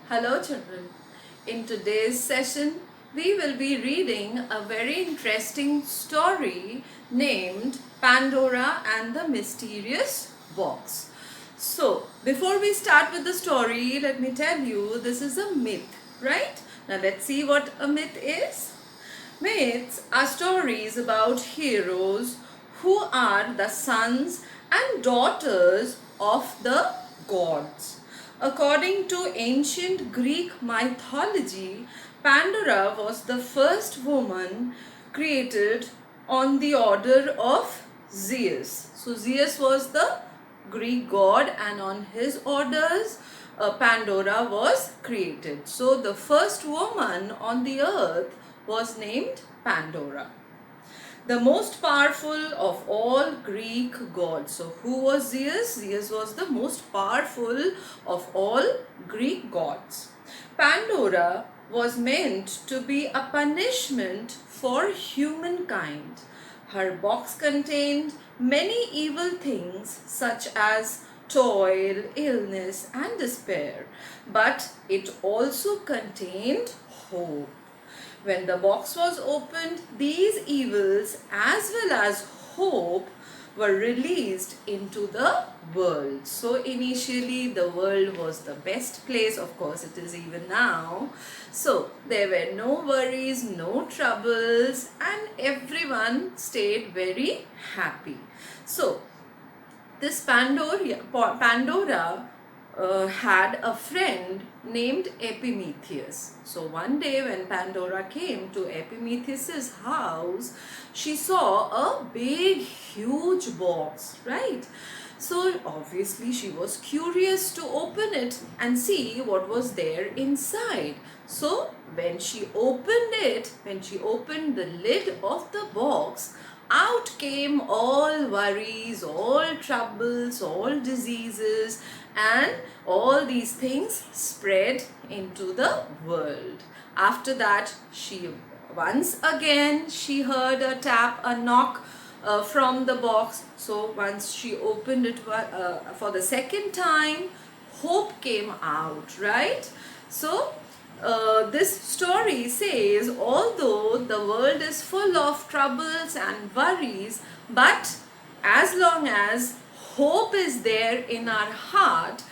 Hello children. In today's session, we will be reading a very interesting story named Pandora and the Mysterious Box. So, before we start with the story, let me tell you this is a myth, right? Now let's see what a myth is. Myths are stories about heroes who are the sons and daughters of the gods. According to ancient Greek mythology, Pandora was the first woman created on the order of Zeus. So Zeus was the Greek god, and on his orders Pandora was created. So the first woman on the earth was named Pandora, the most powerful of all Greek gods. So who was Zeus? Zeus was the most powerful of all Greek gods. Pandora was meant to be a punishment for humankind. Her box contained many evil things such as toil, illness and despair, but it also contained hope. When the box was opened, these evils as well as hope were released into the world. So initially the world was the best place, of course it is even now. So there were no worries, no troubles, and everyone stayed very happy. So this Pandora had a friend named Epimetheus. So one day when Pandora came to Epimetheus's house, she saw a big huge box, right? So obviously she was curious to open it and see what was there inside. So when she opened the lid of the box, out came all worries, all troubles, all diseases, and all these things spread into the world. After that, once again she heard a knock from the box. So once she opened it for the second time, hope came out, right? So this story says, although the world is full of troubles and worries, but as long as hope is there in our heart,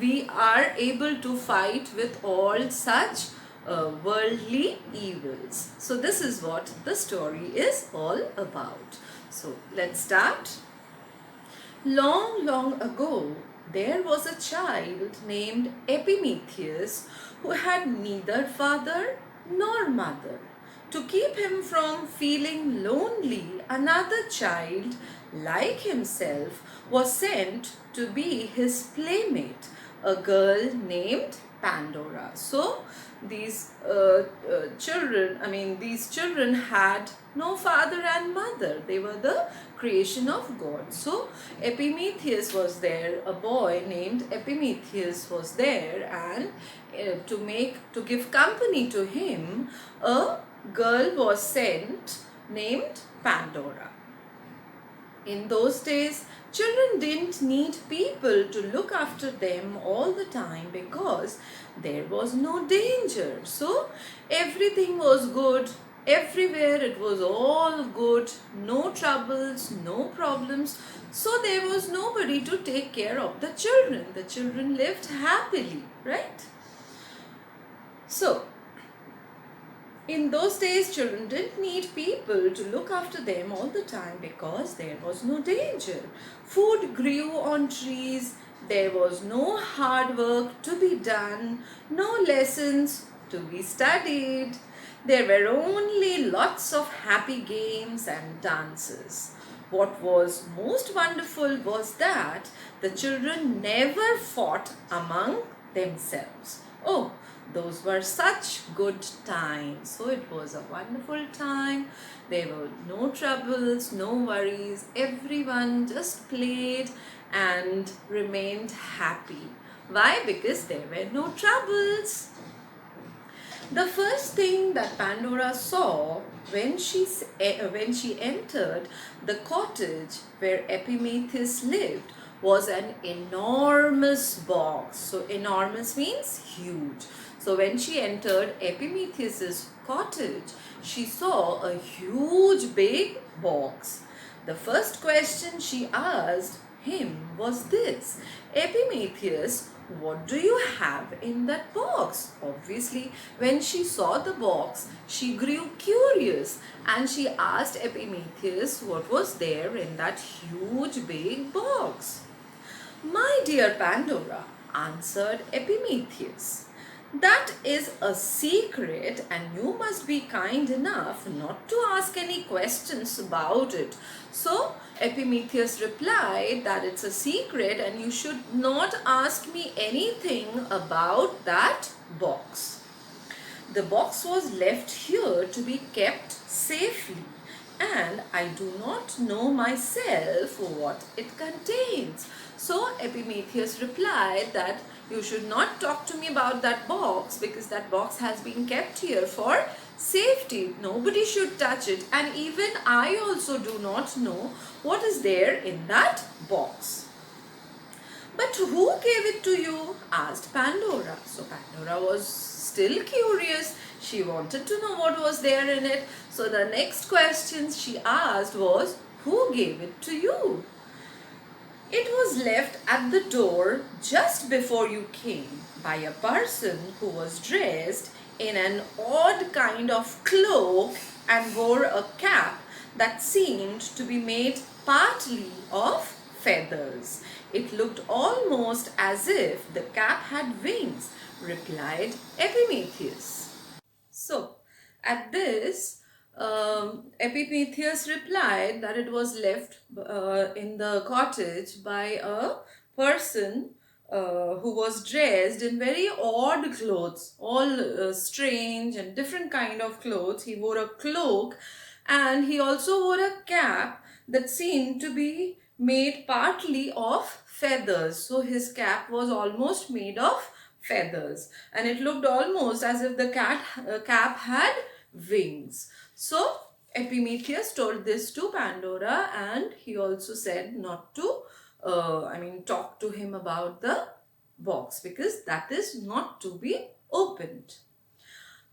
we are able to fight with all such worldly evils. So this is what the story is all about. So let's start. Long, long ago, there was a child named Epimetheus who had neither father nor mother. To keep him from feeling lonely, another child, like himself, was sent to be his playmate, a girl named Pandora. So these children had no father and mother. They were the creation of God. So Epimetheus was there, a boy named Epimetheus was there, and to give company to him, a girl was sent named Pandora. In those days, children didn't need people to look after them all the time because there was no danger. So everything was good. Everywhere it was all good. No troubles, no problems. So there was nobody to take care of the children. The children lived happily, right? So in those days, children didn't need people to look after them all the time because there was no danger. Food grew on trees. There was no hard work to be done, no lessons to be studied. There were only lots of happy games and dances. What was most wonderful was that the children never fought among themselves. Oh, those were such good times. So it was a wonderful time. There were no troubles, no worries. Everyone just played and remained happy. Why? Because there were no troubles. The first thing that Pandora saw when she entered the cottage where Epimetheus lived was an enormous box. So enormous means huge. So when she entered Epimetheus's cottage, she saw a huge big box. The first question she asked him was this: Epimetheus, what do you have in that box? Obviously, when she saw the box, she grew curious and she asked Epimetheus what was there in that huge big box. My dear Pandora, answered Epimetheus, that is a secret and you must be kind enough not to ask any questions about it. So Epimetheus replied that it's a secret and you should not ask me anything about that box. The box was left here to be kept safely, and I do not know myself what it contains. So Epimetheus replied that you should not talk to me about that box because that box has been kept here for safety. Nobody should touch it, and even I also do not know what is there in that box. But who gave it to you? Asked Pandora. So Pandora was still curious. She wanted to know what was there in it. So the next question she asked was, who gave it to you? It was left at the door just before you came by a person who was dressed in an odd kind of cloak and wore a cap that seemed to be made partly of feathers. It looked almost as if the cap had wings, replied Epimetheus. So, at this, Epimetheus replied that it was left in the cottage by a person who was dressed in very odd clothes, all strange and different kind of clothes. He wore a cloak and he also wore a cap that seemed to be made partly of feathers. So his cap was almost made of feathers and it looked almost as if the cap had wings. So Epimetheus told this to Pandora and he also said not to talk to him about the box because that is not to be opened.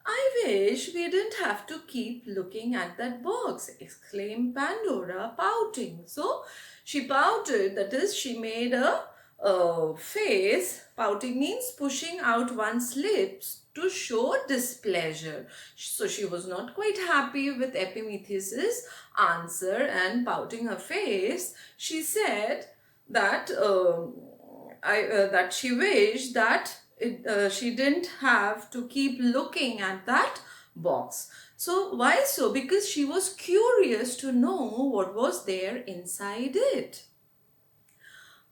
I wish we didn't have to keep looking at that box, exclaimed Pandora, pouting. So she pouted, that is, she made a face. Pouting means pushing out one's lips to show displeasure. So she was not quite happy with Epimetheus's answer and pouting her face, she said that that she wished that she didn't have to keep looking at that box. So why so? Because she was curious to know what was there inside it.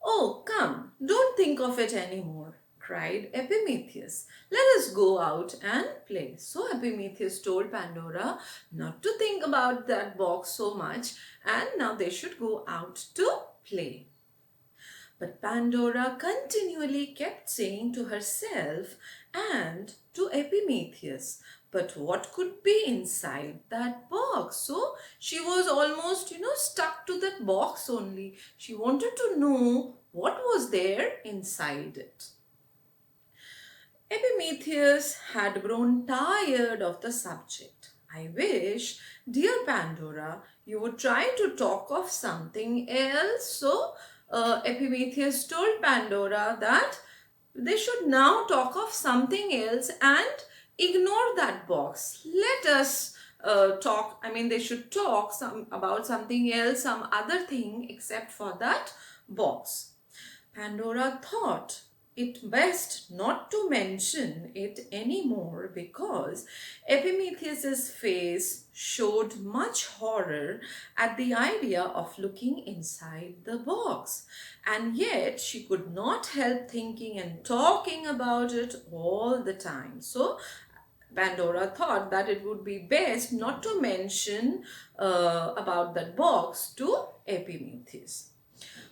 Oh, come, don't think of it anymore, cried Epimetheus. Let us go out and play. So Epimetheus told Pandora not to think about that box so much and now they should go out to play. But Pandora continually kept saying to herself and to Epimetheus, but what could be inside that box? So she was almost, stuck to that box only. She wanted to know what was there inside it. Epimetheus had grown tired of the subject. I wish, dear Pandora, you would try to talk of something else. So Epimetheus told Pandora that they should now talk of something else and ignore that box. Let us they should talk about something else, some other thing except for that box. Pandora thought it best not to mention it anymore because Epimetheus's face showed much horror at the idea of looking inside the box. And yet she could not help thinking and talking about it all the time. So Pandora thought that it would be best not to mention about that box to Epimetheus.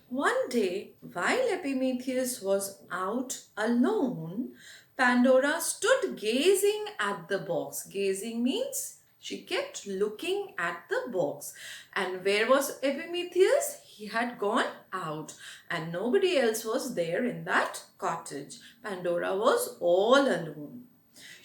One day, while Epimetheus was out alone, Pandora stood gazing at the box. Gazing means she kept looking at the box. And where was Epimetheus? He had gone out and nobody else was there in that cottage. Pandora was all alone.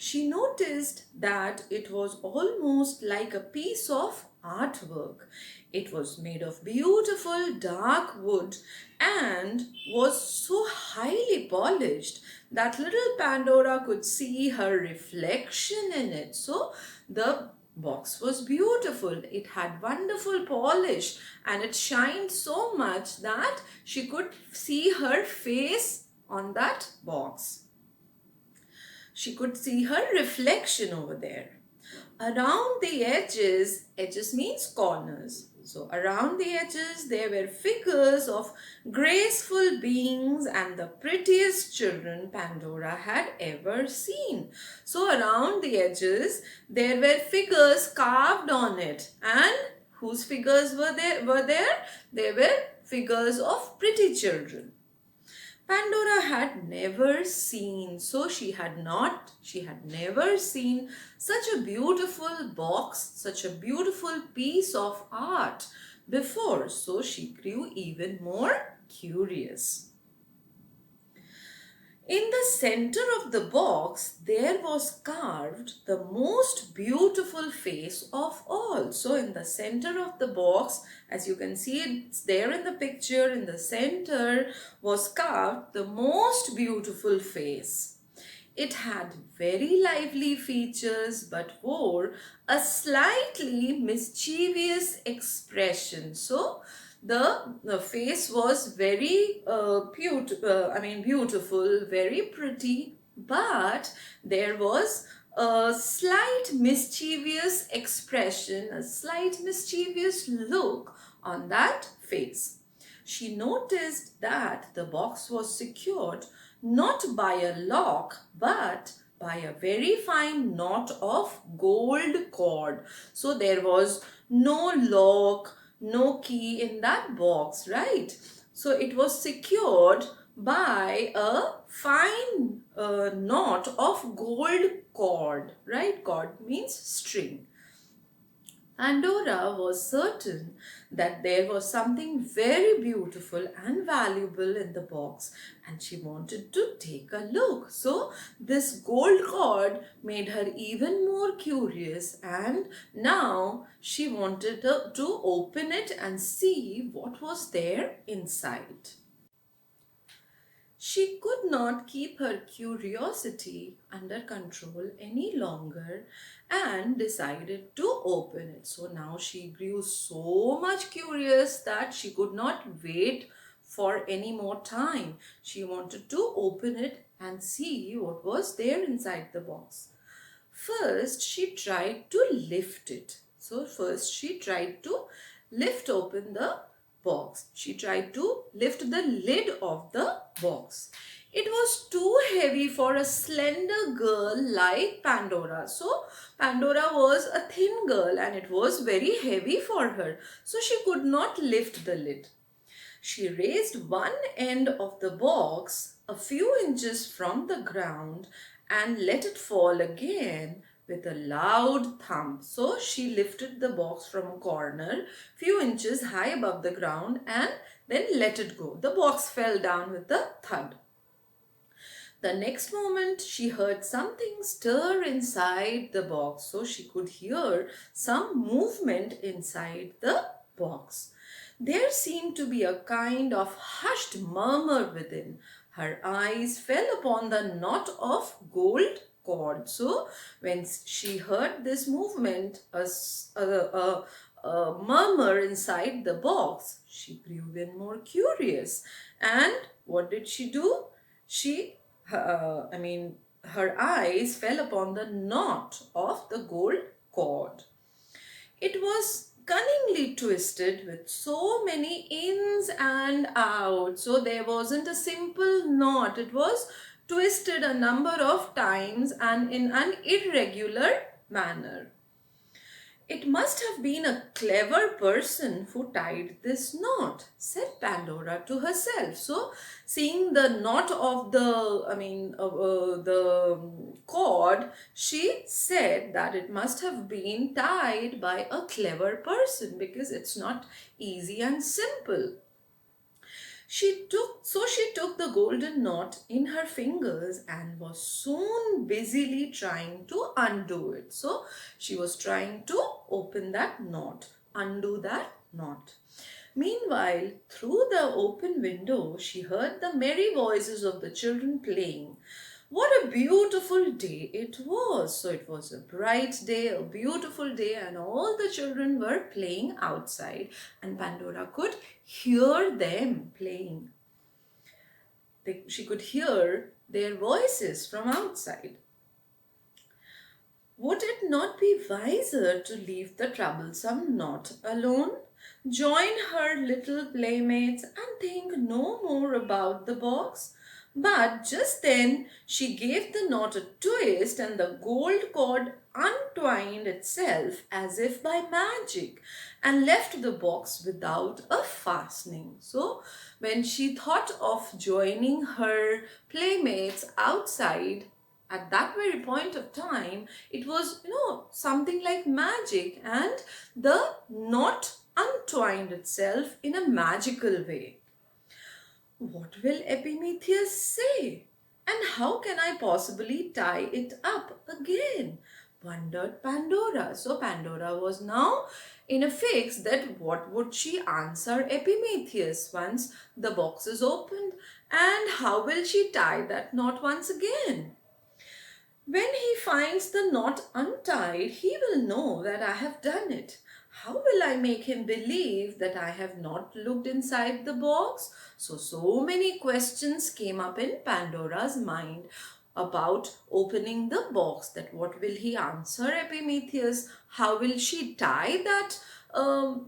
She noticed that it was almost like a piece of artwork. It was made of beautiful dark wood and was so highly polished that little Pandora could see her reflection in it. So the box was beautiful. It had wonderful polish and it shined so much that she could see her face on that box. She could see her reflection over there. Around the edges means corners. So around the edges there were figures of graceful beings and the prettiest children Pandora had ever seen. So around the edges there were figures carved on it. And whose figures were there? They were figures of pretty children. Pandora had never seen, so she had never seen such a beautiful box, such a beautiful piece of art before, so she grew even more curious. In the center of the box, there was carved the most beautiful face of all. So in the center of the box, as you can see, it's there in the picture, in the center was carved the most beautiful face. It had very lively features but wore a slightly mischievous expression. So the face was very beautiful, very pretty, but there was a slight mischievous expression, a slight mischievous look on that face. She noticed that the box was secured not by a lock but by a very fine knot of gold cord. So there was no lock, no key in that box, right? So it was secured by a fine knot of gold cord, right? Cord means string. Pandora was certain that there was something very beautiful and valuable in the box and she wanted to take a look. So this gold cord made her even more curious and now she wanted to open it and see what was there inside. She could not keep her curiosity under control any longer and decided to open it. So now she grew so much curious that she could not wait for any more time. She wanted to open it and see what was there inside the box. First, she tried to lift it. So first she tried to lift open the box. She tried to lift the lid of the box. It was too heavy for a slender girl like Pandora. So Pandora was a thin girl and it was very heavy for her. So she could not lift the lid. She raised one end of the box a few inches from the ground and let it fall again with a loud thump. So she lifted the box from a corner, few inches high above the ground and then let it go. The box fell down with a thud. The next moment she heard something stir inside the box. So she could hear some movement inside the box. There seemed to be a kind of hushed murmur within. Her eyes fell upon the knot of gold cord. So when she heard this movement, a murmur inside the box, she grew even more curious. And what did she do? Her eyes fell upon the knot of the gold cord. It was cunningly twisted with so many ins and outs. So there wasn't a simple knot. It was twisted a number of times and in an irregular manner. It must have been a clever person who tied this knot, said Pandora to herself. So, seeing the knot of the cord, she said that it must have been tied by a clever person because it's not easy and simple. She took the golden knot in her fingers and was soon busily trying to undo it. So she was trying to open that knot, undo that knot. Meanwhile, through the open window, she heard the merry voices of the children playing. What a beautiful day it was! So it was a bright day, a beautiful day, and all the children were playing outside, and Pandora could hear them playing. She could hear their voices from outside. Would it not be wiser to leave the troublesome knot alone? Join her little playmates and think no more about the box? But just then she gave the knot a twist and the gold cord untwined itself as if by magic and left the box without a fastening. So when she thought of joining her playmates outside, at that very point of time, it was, something like magic, and the knot untwined itself in a magical way. What will Epimetheus say? And how can I possibly tie it up again? Wondered Pandora. So Pandora was now in a fix that what would she answer Epimetheus once the box is opened, and how will she tie that knot once again? When he finds the knot untied, he will know that I have done it. How will I make him believe that I have not looked inside the box? So many questions came up in Pandora's mind about opening the box. That what will he answer Epimetheus? How will she tie that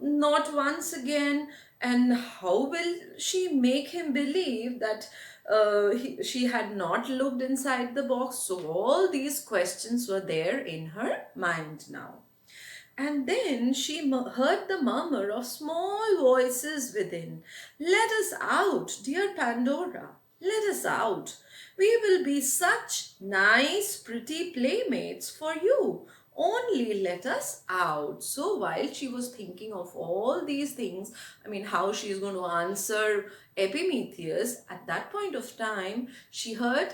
knot once again? And how will she make him believe that she had not looked inside the box? So all these questions were there in her mind now. And then she heard the murmur of small voices within. Let us out, dear Pandora. Let us out. We will be such nice, pretty playmates for you. Only let us out. So while she was thinking of all these things, how she is going to answer Epimetheus, at that point of time, she heard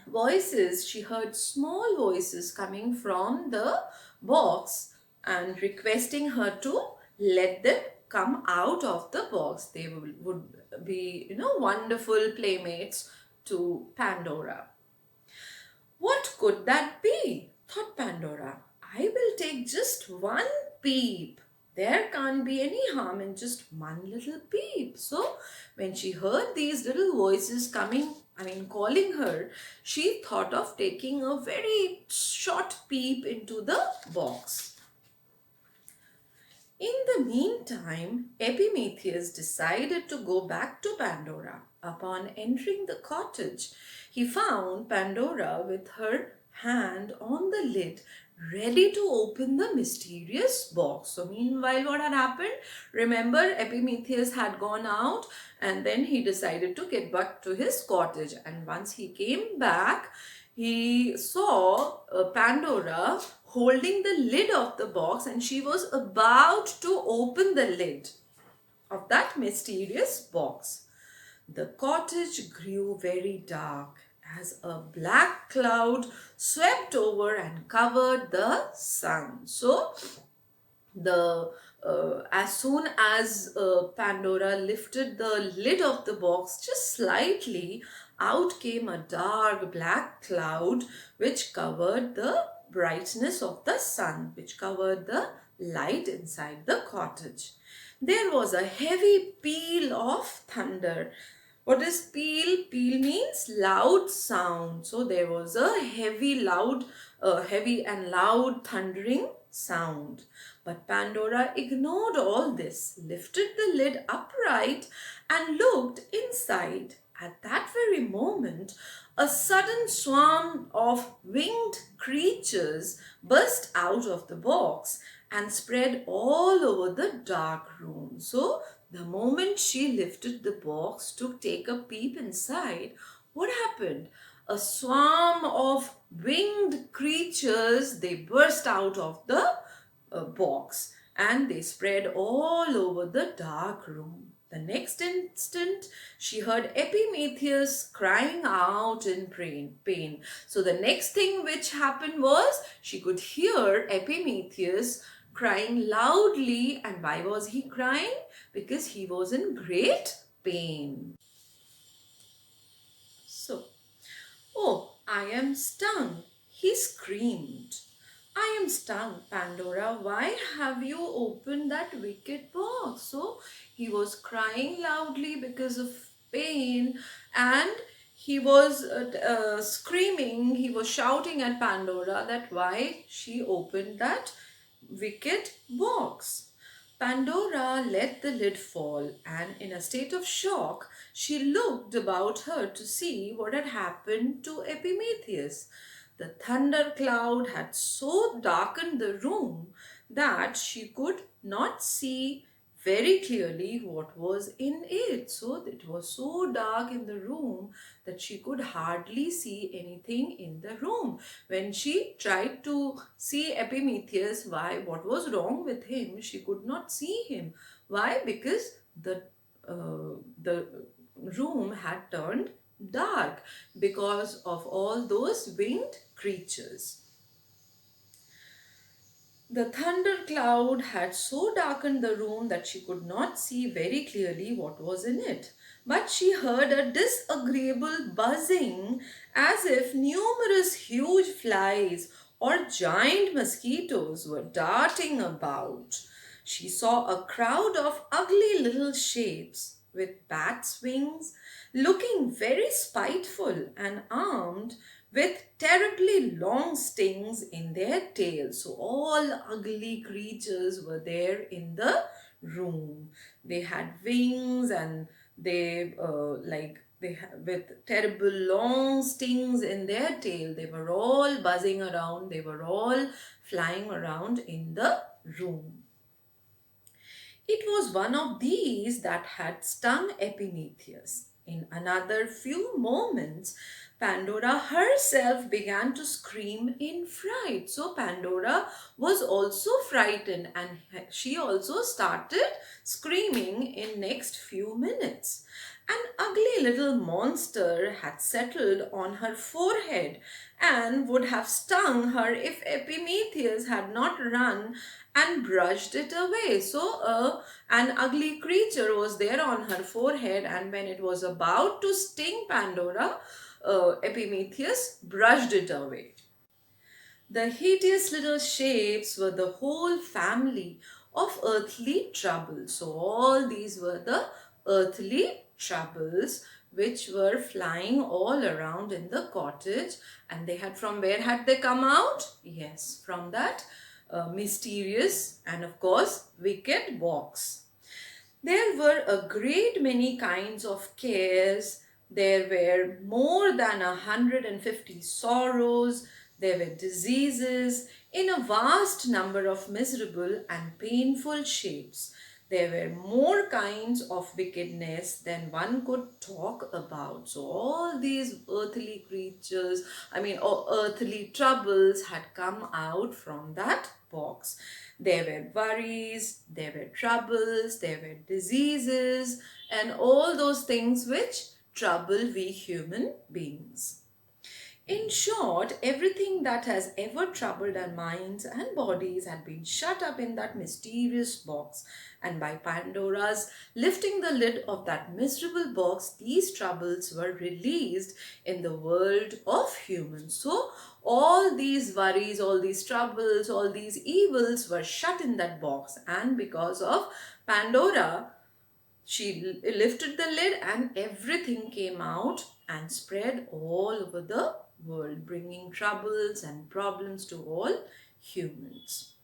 voices. She heard small voices coming from the box and requesting her to let them come out of the box. They would be, wonderful playmates to Pandora. What could that be? Thought Pandora. I will take just one peep. There can't be any harm in just one little peep. So when she heard these little voices calling her, she thought of taking a very short peep into the box. In the meantime, Epimetheus decided to go back to Pandora. Upon entering the cottage, he found Pandora with her hand on the lid, ready to open the mysterious box. So meanwhile, what had happened? Remember, Epimetheus had gone out and then he decided to get back to his cottage. And once he came back, he saw Pandora holding the lid of the box, and she was about to open the lid of that mysterious box. The cottage grew very dark as a black cloud swept over and covered the sun. So as soon as Pandora lifted the lid of the box just slightly, out came a dark black cloud which covered the brightness of the sun, which covered the light inside the cottage. There was a heavy peal of thunder. What is peal? Peal means loud sound. So there was a heavy and loud thundering sound. But Pandora ignored all this, lifted the lid upright and looked inside. At that very moment, a sudden swarm of winged creatures burst out of the box and spread all over the dark room. So the moment she lifted the box to take a peep inside, what happened? A swarm of winged creatures, they burst out of the box and they spread all over the dark room. The next instant, she heard Epimetheus crying out in pain. So the next thing which happened was she could hear Epimetheus crying loudly. And why was he crying? Because he was in great pain. So, "Oh, I am stung," he screamed. "I am stung, Pandora. Why have you opened that wicked box?" So he was crying loudly because of pain, and he was screaming, he was shouting at Pandora that why she opened that wicked box. Pandora let the lid fall, and in a state of shock, she looked about her to see what had happened to Epimetheus. The thunder cloud had so darkened the room that she could not see very clearly what was in it. So it was so dark in the room that she could hardly see anything in the room. When she tried to see Epimetheus, what was wrong with him, she could not see him. Why? Because the room had turned dark because of all those winged creatures. The thunder cloud had so darkened the room that she could not see very clearly what was in it. But she heard a disagreeable buzzing as if numerous huge flies or giant mosquitoes were darting about. She saw a crowd of ugly little shapes with bats' wings, looking very spiteful and armed with terribly long stings in their tails. So all ugly creatures were there in the room. They had wings, and with terrible long stings in their tail. They were all buzzing around. They were all flying around in the room. It was one of these that had stung Epimetheus. In another few moments, Pandora herself began to scream in fright. So Pandora was also frightened, and she also started screaming in next few minutes. An ugly little monster had settled on her forehead and would have stung her if Epimetheus had not run and brushed it away. So an ugly creature was there on her forehead, and when it was about to sting Pandora, Epimetheus brushed it away. The hideous little shapes were the whole family of earthly troubles. So all these were the earthly troubles which were flying all around in the cottage, and they had, from where had they come out? Yes, from that mysterious and of course wicked box. There were a great many kinds of cares. There were more than 150 sorrows. There were diseases in a vast number of miserable and painful shapes. There were more kinds of wickedness than one could talk about. So all these earthly creatures, or earthly troubles had come out from that box. There were worries, there were troubles, there were diseases, and all those things which trouble we human beings. In short, everything that has ever troubled our minds and bodies had been shut up in that mysterious box. And by Pandora's lifting the lid of that miserable box, these troubles were released in the world of humans. So, all these worries, all these troubles, all these evils were shut in that box. And because of Pandora, she lifted the lid and everything came out and spread all over the world, bringing troubles and problems to all humans.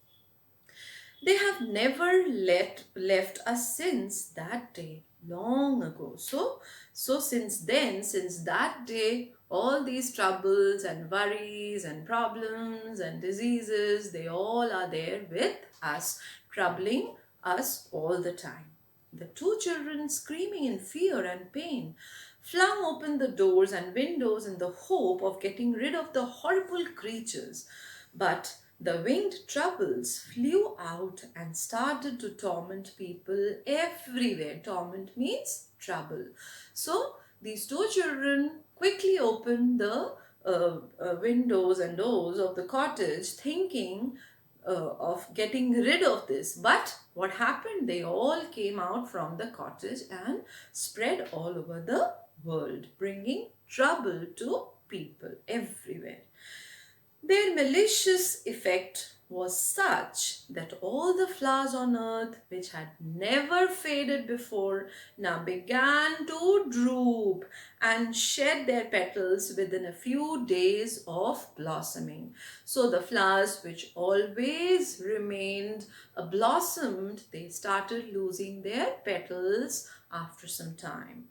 They have never left us since that day, long ago. So since then, since that day, all these troubles and worries and problems and diseases, they all are there with us, troubling us all the time. The two children, screaming in fear and pain, flung open the doors and windows in the hope of getting rid of the horrible creatures. But The winged troubles flew out and started to torment people everywhere. Torment means trouble. So these two children quickly opened the windows and doors of the cottage, thinking of getting rid of this. But what happened? They all came out from the cottage and spread all over the world, bringing trouble to people everywhere. Their malicious effect was such that all the flowers on earth, which had never faded before, now began to droop and shed their petals within a few days of blossoming. So the flowers which always remained blossomed, they started losing their petals after some time.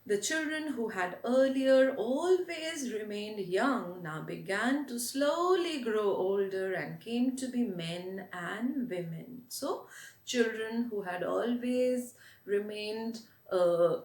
The children who had earlier always remained young now began to slowly grow older and came to be men and women. So, children who had always remained, children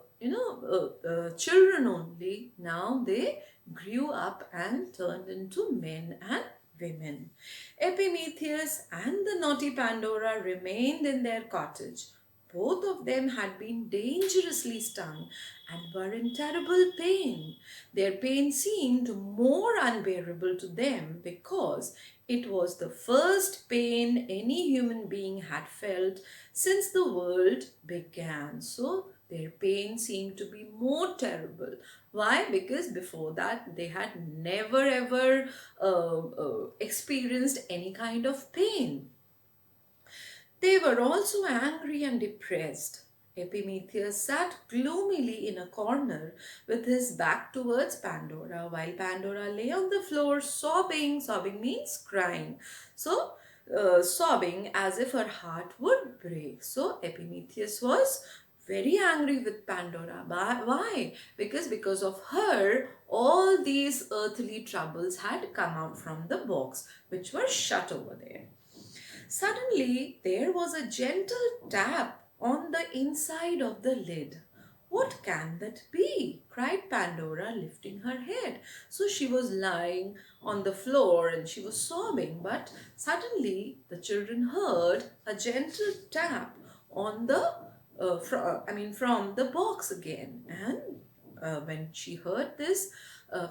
only, now they grew up and turned into men and women. Epimetheus and the naughty Pandora remained in their cottage. Both of them had been dangerously stung and were in terrible pain. Their pain seemed more unbearable to them because it was the first pain any human being had felt since the world began. So their pain seemed to be more terrible. Why? Because before that they had never ever experienced any kind of pain. They were also angry and depressed. Epimetheus sat gloomily in a corner with his back towards Pandora, while Pandora lay on the floor sobbing. Sobbing means crying. So, sobbing as if her heart would break. So, Epimetheus was very angry with Pandora. Why? Because of her, all these earthly troubles had come out from the box, which were shut over there. Suddenly, there was a gentle tap on the inside of the lid. What can that be? Cried Pandora, lifting her head. So she was lying on the floor and she was sobbing, but suddenly the children heard a gentle tap on the from the box again. And when she heard this,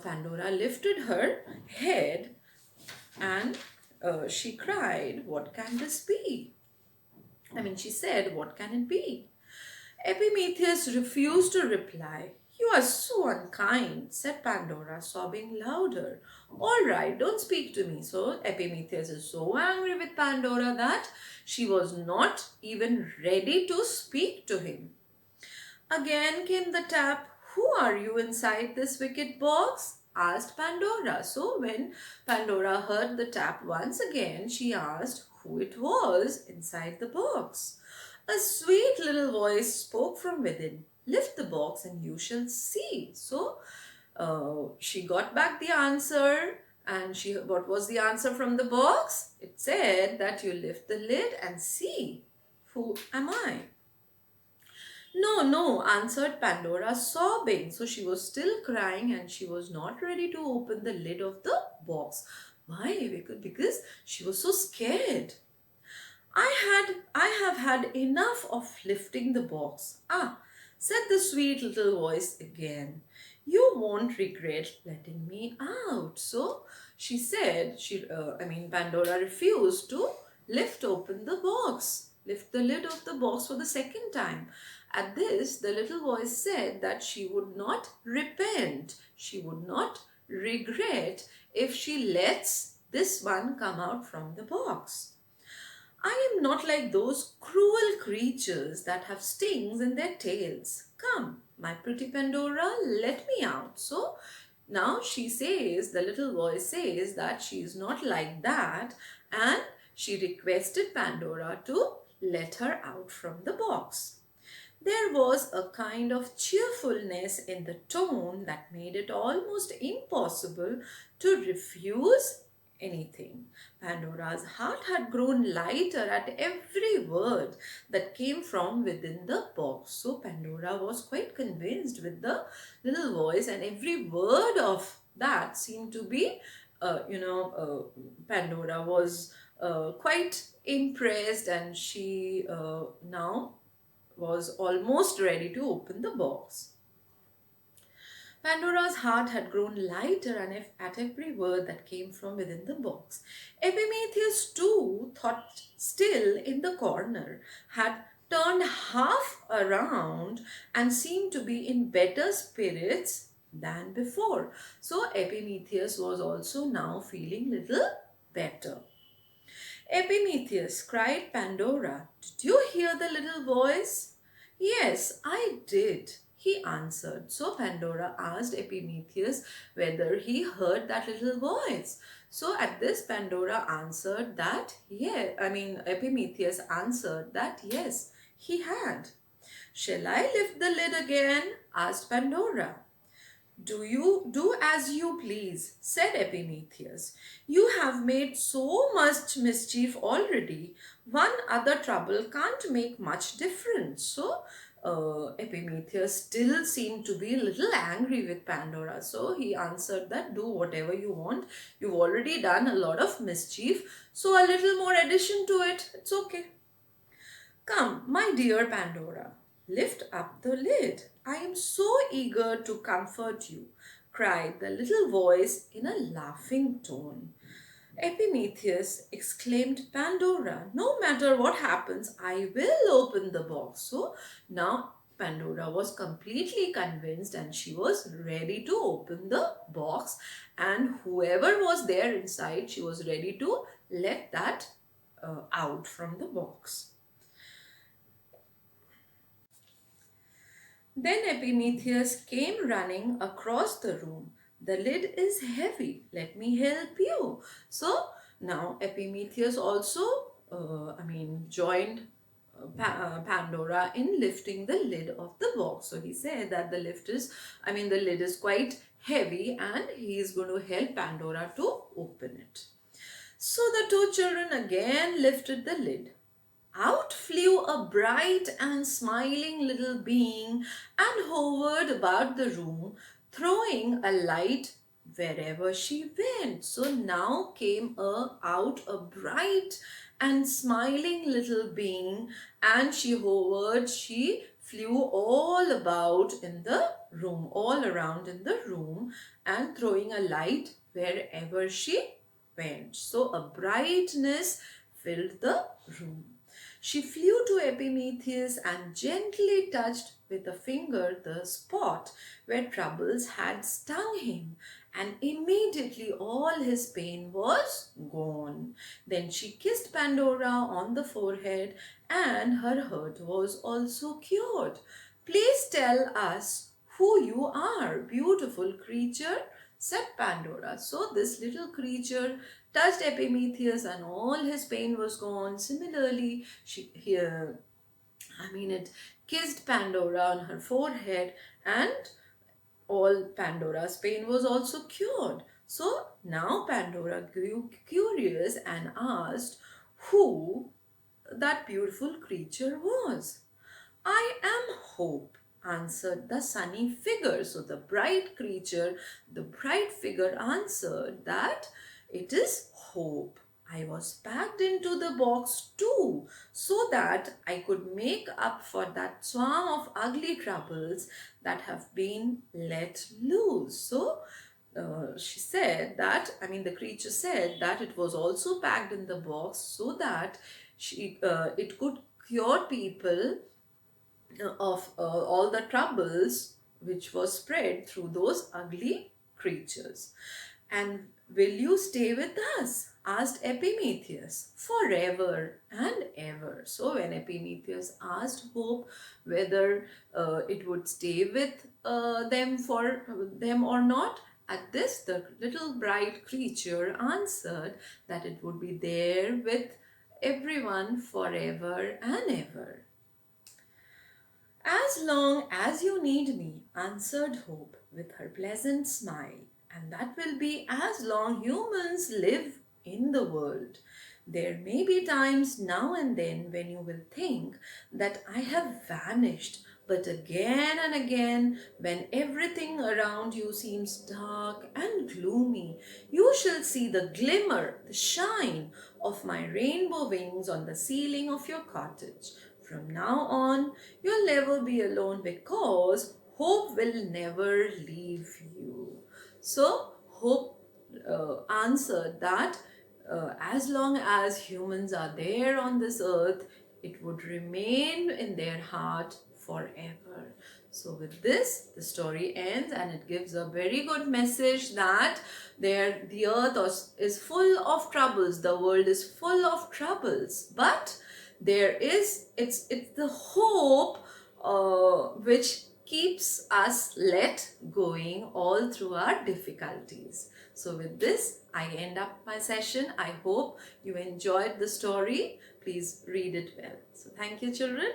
Pandora lifted her head and she cried, "What can this be?" She said, "What can it be?" Epimetheus refused to reply. "You are so unkind," said Pandora, sobbing louder. "All right, don't speak to me." So Epimetheus is so angry with Pandora that she was not even ready to speak to him. Again came the tap. "Who are you inside this wicked box?" asked Pandora. So when Pandora heard the tap once again, she asked who it was inside the box. A sweet little voice spoke from within. "Lift the box and you shall see." So she got back the answer. And what was the answer from the box? It said that you lift the lid and see. Who am I? "No, no," answered Pandora, sobbing. So she was still crying and she was not ready to open the lid of the box. Why? Because she was so scared. I have had enough of lifting the box." "Ah," said the sweet little voice again. "You won't regret letting me out." So she said, Pandora refused to lift open the box, lift the lid of the box for the second time. At this, the little voice said that she would not repent, she would not regret if she lets this one come out from the box. "I am not like those cruel creatures that have stings in their tails. Come, my pretty Pandora, let me out." So now she says, the little voice says that she is not like that, and she requested Pandora to let her out from the box. There was a kind of cheerfulness in the tone that made it almost impossible to refuse anything. Pandora's heart had grown lighter at every word that came from within the box. So Pandora was quite convinced with the little voice, and every word of that seemed to be Pandora was quite impressed, and she now was almost ready to open the box. Pandora's heart had grown lighter and at every word that came from within the box. Epimetheus, too, thought still in the corner, had turned half around and seemed to be in better spirits than before. So Epimetheus was also now feeling little better. Epimetheus, cried Pandora, did you hear the little voice? Yes, I did, he answered. So Pandora asked Epimetheus whether he heard that little voice. So at this Pandora answered that, Epimetheus answered that yes, he had. Shall I lift the lid again? Asked Pandora. Do as you please, said Epimetheus. You have made so much mischief already. One other trouble can't make much difference. So Epimetheus still seemed to be a little angry with Pandora. So he answered that do whatever you want. You've already done a lot of mischief. So a little more addition to it. It's okay. Come, my dear Pandora, lift up the lid. I am so eager to comfort you, cried the little voice in a laughing tone. Epimetheus exclaimed, Pandora, no matter what happens, I will open the box. So now Pandora was completely convinced and she was ready to open the box, and whoever was there inside, she was ready to let that out from the box. Then Epimetheus came running across the room. The lid is heavy. Let me help you. So now Epimetheus also, joined Pandora in lifting the lid of the box. So he said that the lid is quite heavy, and he is going to help Pandora to open it. So the two children again lifted the lid. Out flew a bright and smiling little being and hovered about the room, throwing a light wherever she went. So now came out a bright and smiling little being, and she hovered, she flew all about in the room, all around in the room, and throwing a light wherever she went. So a brightness filled the room. She flew to Epimetheus and gently touched with a finger the spot where troubles had stung him, and immediately all his pain was gone. Then she kissed Pandora on the forehead, and her hurt was also cured. Please tell us who you are, beautiful creature, said Pandora. So this little creature touched Epimetheus and all his pain was gone. Similarly, it kissed Pandora on her forehead, and all Pandora's pain was also cured. So now Pandora grew curious and asked who that beautiful creature was. I am Hope, answered the sunny figure. So the bright figure answered that it is Hope. I was packed into the box too, so that I could make up for that swarm of ugly troubles that have been let loose. So the creature said that it was also packed in the box so that it could cure people of all the troubles which was spread through those ugly creatures. And will you stay with us? Asked Epimetheus. Forever and ever. So when Epimetheus asked Hope whether it would stay with them or not, at this the little bright creature answered that it would be there with everyone forever and ever. As long as you need me, answered Hope with her pleasant smile, and that will be as long humans live in the world. There may be times now and then when you will think that I have vanished, But again and again, when everything around you seems dark and gloomy, you shall see the glimmer, the shine of my rainbow wings on the ceiling of your cottage. From now on, you'll never be alone because hope will never leave you. So, hope answered that as long as humans are there on this earth, it would remain in their heart forever. So with this, the story ends, and it gives a very good message that the earth is full of troubles, the world is full of troubles, but it's the hope which keeps us let going all through our difficulties. So with this, I end up my session. I hope you enjoyed the story. Please read it well. So thank you, children.